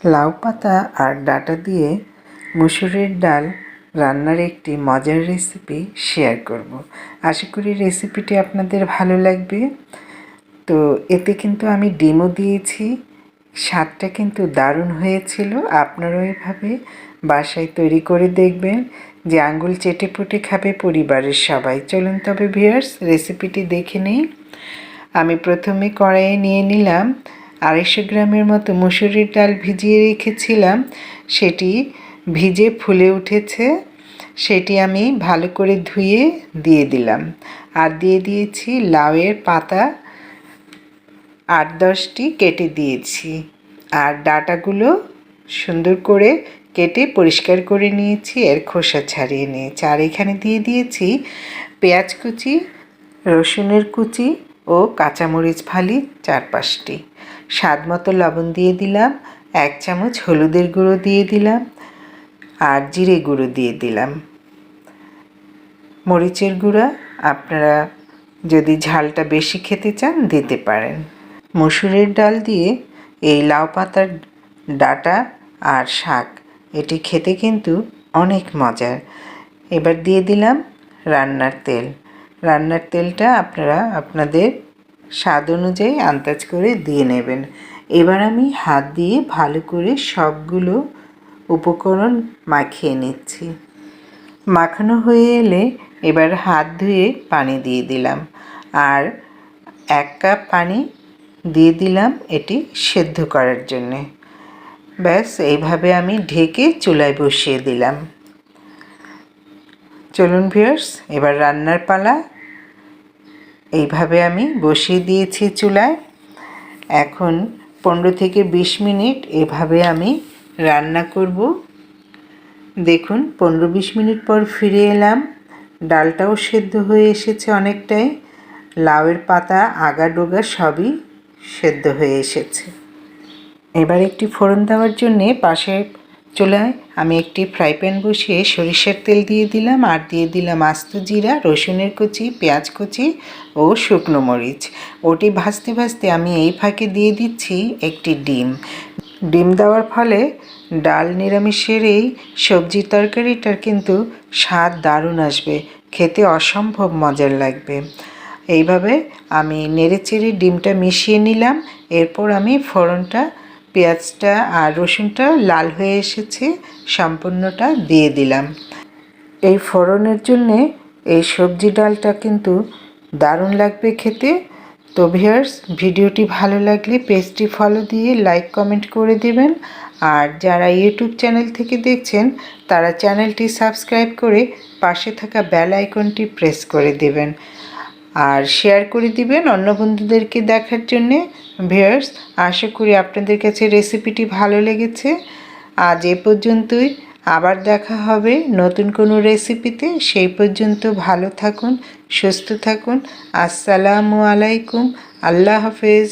লাউ পাতা আর ডাঁটা দিয়ে মুসুরির ডাল রান্নার একটি মজার রেসিপি শেয়ার করব। আশা করি রেসিপিটি আপনাদের ভালো লাগবে। তো এতে কিন্তু আমি ডিমও দিয়েছি, স্বাদটা কিন্তু দারুণ হয়েছিল। আপনারাও এভাবে বাসায় তৈরি করে দেখবেন, যে আঙ্গুল চেটে পুটে খাবে পরিবারের সবাই। চলুন তবে ভিউয়ার্স, রেসিপিটি দেখে নিই। আমি প্রথমে কড়াইয়ে নিয়ে নিলাম 250 গ্রামের মতো মুসুরির ডাল ভিজিয়ে রেখেছিলাম। সেটি ভিজে ফুলে উঠেছে, সেটি আমি ভালো করে ধুয়ে দিয়ে দিলাম। আর দিয়ে দিয়েছি লাউয়ের পাতা 8-10টি কেটে দিয়েছি। আর ডাঁটাগুলো সুন্দর করে কেটে পরিষ্কার করে নিয়েছি, এর খোসা ছাড়িয়ে নিয়েছি। আর এখানে দিয়ে দিয়েছি পেঁয়াজ কুচি, রসুনের কুচি ও কাঁচামরিচ ফালি 4-5টি। স্বাদ মতো লবণ দিয়ে দিলাম, 1 চামচ হলুদের গুঁড়ো দিয়ে দিলাম, আর জিরে গুঁড়ো দিয়ে দিলাম। মরিচের গুঁড়া আপনারা যদি ঝালটা বেশি খেতে চান দিতে পারেন। মসুরের ডাল দিয়ে এই লাউ পাতার ডাঁটা আর শাক, এটি খেতে কিন্তু অনেক মজার। এবার দিয়ে দিলাম রান্নার তেল। রান্নার তেলটা আপনারা আপনাদের স্বাদ অনুযায়ী আন্দাজ করে দিয়ে নেবেন। এবার আমি হাত দিয়ে ভালো করে সবগুলো উপকরণ মাখিয়ে নিচ্ছি। মাখানো হয়ে এলে এবার হাত ধুয়ে পানি দিয়ে দিলাম, আর 1 কাপ পানি দিয়ে দিলাম এটি সেদ্ধ করার জন্যে। ব্যাস এইভাবে আমি ঢেকে চুলায় বসিয়ে দিলাম। চলুন ভিউয়ার্স, এবার রান্নার পালা। এইভাবে আমি বসিয়ে দিয়েছি চুলায়। এখন 15 থেকে 20 মিনিট এভাবে আমি রান্না করব। দেখুন 15-20 মিনিট পর ফিরে এলাম। ডালটাও সেদ্ধ হয়ে এসেছে অনেকটাই, লাউয়ের পাতা আগা ডোগা সবই সেদ্ধ হয়ে এসেছে। এবার একটি ফোড়ন দেওয়ার জন্যে পাশের চুলায় আমি একটি ফ্রাই প্যান বসিয়ে সরিষার তেল দিয়ে দিলাম, আর দিয়ে দিলাম আস্ত জিরা, রসুনের কুচি, পেঁয়াজ কুচি ও শুকনো মরিচ। ওটি ভাজতে ভাজতে আমি এই ফাঁকে দিয়ে দিচ্ছি একটি ডিম। ডিম দেওয়ার ফলে ডাল নিরামিষের এই সবজি তরকারিটার কিন্তু স্বাদ দারুণ আসবে, খেতে অসম্ভব মজার লাগবে। এইভাবে আমি নেড়েচেড়ে ডিমটা মিশিয়ে নিলাম। এরপর আমি ফোড়নটা, পেঁয়াজটা আর রসুনটা লাল হয়ে এসেছে, সম্পূর্ণটা দিয়ে দিলাম। এই ফোড়নের জন্যে এই সবজি ডালটা কিন্তু দারুণ লাগবে খেতে। তো ভিউয়ার্স, ভিডিওটি ভালো লাগলে পেজটি ফলো দিয়ে লাইক কমেন্ট করে দেবেন। আর যারা ইউটিউব চ্যানেল থেকে দেখছেন তারা চ্যানেলটি সাবস্ক্রাইব করে পাশে থাকা বেল আইকনটি প্রেস করে দেবেন, আর শেয়ার করে দিবেন অন্য বন্ধুদেরকে দেখার জন্যে। ভিউয়ার্স, আশা করি আপনাদের কাছে রেসিপিটি ভালো লেগেছে। আজ এ পর্যন্তই, আবার দেখা হবে নতুন কোনো রেসিপিতে। সেই পর্যন্ত ভালো থাকুন, সুস্থ থাকুন। আসসালামু আলাইকুম, আল্লাহ হাফেজ।